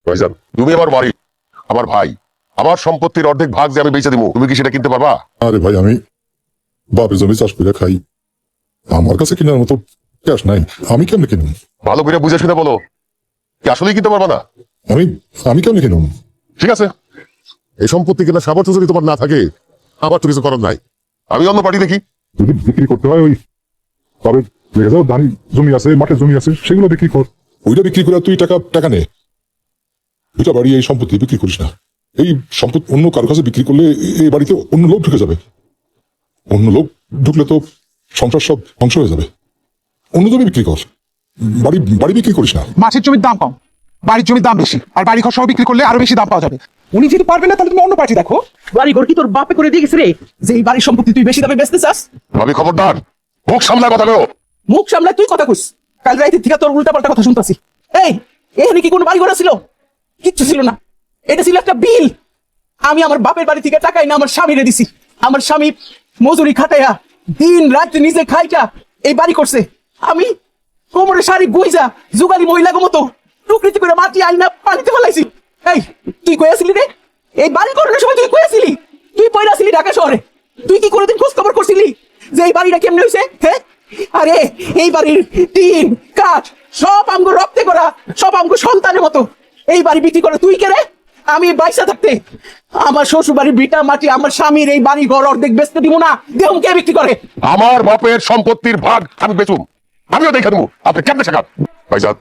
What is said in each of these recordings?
ভাইজান তুমি আমার বাড়ি, আমার ভাই, আমার সম্পত্তির অর্ধেক ভাগ যে আমি বেচে দিব, তুমি কি সেটা কিনতে পারবা? আরে ভাই, আমি বাপের জমি চাষ করে খাই, আমার কাছে কেনার মতো ক্যাশ নাই, আমি কেমনে কিনুম? ভালো করে বুঝে শুনে বলো, কি আসলেই কিনতে পারবা না? আমি আমি কেমনে কিনুম? ঠিক আছে, এই সম্পত্তি কেনার সামর্থ্য যদি তোমার না থাকে, আমার তো কিছু করার নাই, আমি অন্য পার্টি দেখি। যদি বিক্রি করতে হয়, ওই তবে রেখে যাও, ধান জমি আছে, মাঠের জমি আছে, সেগুলো বিক্রি কর। ওইটা বিক্রি করে তুই টাকা টাকা নে, ওইটা বাড়ি এই সম্পত্তি বিক্রি করিস না। এই সম্পত্তি অন্য কারো কাছে বিক্রি করলে এই বাড়িতে অন্য লোক ঢুকে যাবে, অন্য লোক ঢুকলে তো সংসার সব ধ্বংস হয়ে যাবে। অন্য জমি বিক্রি কর, বাড়ি বাড়ি বিক্রি করিস না। মাছের জমির দাম কম, বাড়ির জমির দাম বেশি, আর বাড়ি ঘর সহ বিক্রি করলে আরো বেশি দাম পাওয়া যাবে। উনি যদি পারবে না, তাহলে তুমি অন্য পার্টি দেখো। বাড়ি ঘর কি তোর বাপে করে দিয়ে গেছে রে, যে এই বাড়ির সম্পত্তি তুই বেশি দামে বেচতে চাস? ভাবি খবরদার, মুখ সামলায় কথা বলো। মুখ সামলায় তুই কথা কইস, কাল রাইতে থেকে তোর উল্টা পাল্টা কথা শুনতাছি। এই এখানে কি কোনো বাড়ি ঘর ছিল? কিচ্ছু ছিল না, এটা ছিল একটা বিল। আমি আমার বাপের বাড়ি থেকে টাকাই না আমার স্বামীরে দিছি। আমার স্বামী মজুরি খাটাইয়া দিন রাত নিজে খাইটা এই বাড়ি করছে। আমি কোমরে শাড়ি গুইজা জুগালি মহিলার মতো প্রকৃতি করে মাটি আইনা পানিতে ফেলাইছি। এই তুই কইয়াছিলি রে, এই বাড়ি করার সময় তুই কইয়াছিলি? তুই পয়লাছিলি ঢাকা শহরে, তুই কি কোনোদিন খোঁজ খবর করছিলি যে এই বাড়িটা কেমনে হয়েছে? হ্যাঁ, আরে এই বাড়ির টিন কাঠ সব আমগো রক্তে করা, সব আমগো সন্তানের মতো। এই বাড়ি বিক্রি করে তুই কে রে? আমি বাইসা থাকতে আমার শ্বশুর বাড়ির বিটা মাটি আমার স্বামীর এই বাড়ি ঘর অর্ধেক বেচতে দিব না? দেহম কে বিক্রি করে? আমার বাপের সম্পত্তির ভাগ আমি বেচুম, আমিও দেখে দেবো, আপনি কেমনে শেখান? ভাইজান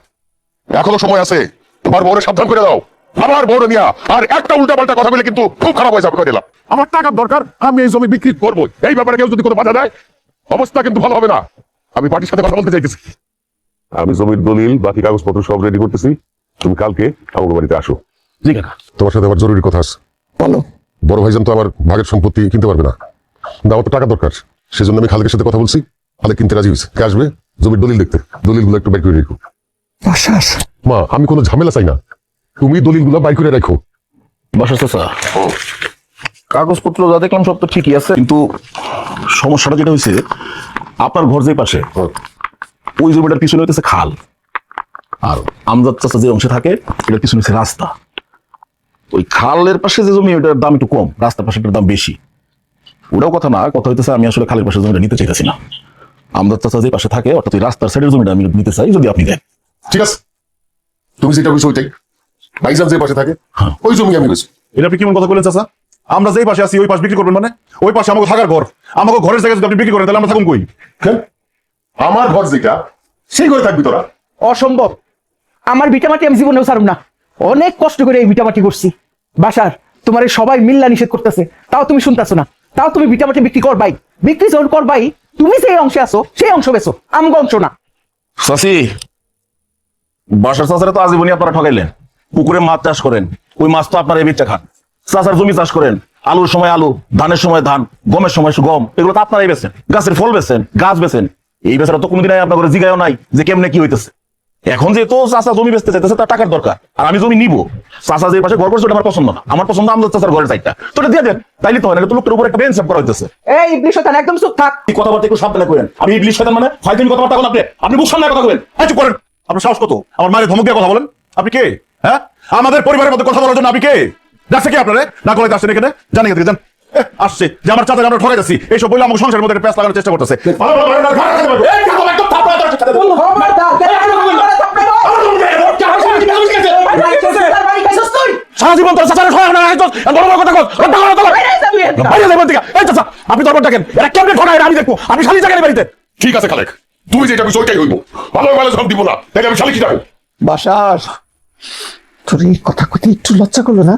এখনো সময় আছে, তোমার বউরে সাবধান করে দাও। আমার বউরে নিয়া আর একটা উল্টা পাল্টা কথা বলে কিন্তু খুব খারাপ হয়ে যাবে, দিলাম। আমার টাকার দরকার, আমি এই জমি বিক্রি করবো। এই ব্যাপারে কেউ যদি কোনো বাধা দেয়, অবস্থা কিন্তু ভালো হবে না। আমি পার্টির সাথে কথা বলতে চাইতেছি। আমি জমির দলিল বাকি কাগজপত্র সব রেডি করতেছি, তুমি কালকে আমার বাড়িতে আসো। জি কাকা। তোমার সাথে আমার জরুরি কথা আছে। বলো। বড় ভাইজান তো আমার ভাগের সম্পত্তি কিনতে পারবে না, কিন্তু আমার তো টাকা দরকার। সেজন্য আমি খালেকের সাথে কথা বলছি, খালেক কিনতে রাজি হয়েছে। কে আসবে জমির দলিল দেখতে? দলিলগুলো একটু বাইর করে রেখো। মা, আমি কোনো ঝামেলা চাই না, তুমি দলিলগুলো বাইর করে রাখো। বাসার চাচা, কাগজপত্র যা দেখলাম সব তো ঠিকই আছে, কিন্তু সমস্যাটা যেটা হয়েছে, আপনার ঘর যে পাশে, ওই জমিটার পিছনে হইতেছে খাল, আর আমজাদ চাচা যে অংশে থাকে এটার পিছনে হচ্ছে রাস্তা। ওই খালের পাশে যে জমি ওটার দাম একটু কম, রাস্তার পাশে এটার দাম বেশি। ওটাও কথা না, কথা হইতেছে আমি আসলে খালের পাশে জমিটা নিতে চাইতেছি না। আমজাদ চাচা যে পাশে থাকে, অর্থাৎ ওই রাস্তার সাইডের জমিটা আমি নিতে চাই, যদি আপনি দেন। ঠিক আছে, তুমি যেটা বলছো ওইটাই। ভাইজান যে পাশে থাকে ওই জমি আমি বেচি। এটা আপনি কেমন কথা বলেন চাচা? আমরা যেই পাশে আছি ওই পাশ বিক্রি করবেন মানে? ওই পাশে আমাকে থাকার ঘর, আমাকে ঘরের জায়গায় যদি আপনি বিক্রি করেন তাহলে আমরা থাকুন কই? কেন? আমার ঘর যেটা, সেই ঘরে থাকবি তোরা। অসম্ভব, আমার ভিটামাটি আমি জীবনেও ছাড়ব না। অনেক কষ্ট করে এই ভিটামাটি করছি। বাসার তোমার এই সবাই মিল্লা নিষেধ করতেছে, তাও তুমি শুনতেছো না। তাও তুমি ভিটামাটি বিক্রি করবাই। বিক্রি যখন করবাই, তুমি যে অংশে আছো সেই অংশ বেচো, আমগো অংশ না। চাচি, বাসার চাচারা তো আজীবনই আপনারা ঠকাইলেন। পুকুরে মাছ চাষ করেন, ওই মাছ তো আপনারা এবিটা খান। চাচার জমি চাষ করেন, আলুর সময় আলু, ধানের সময় ধান, গমের সময় গম, এগুলো তো আপনারাই বেছেন। গাছের ফল বেছেন, গাছ বেছেন। এই বেচারা তো কোনোদিন আপনার করে জিগায়ও নাই যে কেমনে কি হইতেছে। এখন যেহেতু চাচা জমি বেচতে চাইতেছে, তার টাকার দরকার, আর আমি জমি নিবো। চাচা যে পাশে ঘর করছে ওটা আমার পছন্দ না, আমার পছন্দ আমজাদ চাচার ঘরের চাইটা, তো এটা দিয়ে দেন। তাইলে তো হয় না, তো লোকটার উপর একটা বেঞ্চ করা হইতেছে। এই ইবলিশ শয়তান, একদম চুপ থাক। এই কথাবার্তা একটু সাবধানে করেন। আমি ইবলিশ শয়তান মানে হয়তো আমি কথাবার্তা বলেন, আপনি মুখ সামনে কথা বলেন। চুপ করেন। আপনার সাহস কত আমার মায়ের ধমক দিয়ে কথা বলেন? আপনি কে? হ্যাঁ, আমাদের পরিবারের মধ্যে কথা বলার জন্য আপনি কে? ডাকছে কে আপনারে? না করে আসছেন এখানে? জানি এখানে যান। আসছে যে আমার চাচা আমরা ঠকাই যাচ্ছি, এইসব বলে আমাকে সংসারের মধ্যে প্যাঁচ লাগানোর চেষ্টা করতেছে। সারা জীবন তোর চাচারে ঠকাই না, আপনি দরবার ডাকেন। এরা কেমনে ঠকায় আমি দেখবো। আপনি শালি জায়গায় বাড়িতে। ঠিক আছে খালেক, তুমি যেটা বলছো ওইটাই হইব। ভালো ভালো সব দিব না, তাই আমি শালিক যাবো। বাসার তোর এই কথা কইতে একটু লজ্জা করলো না?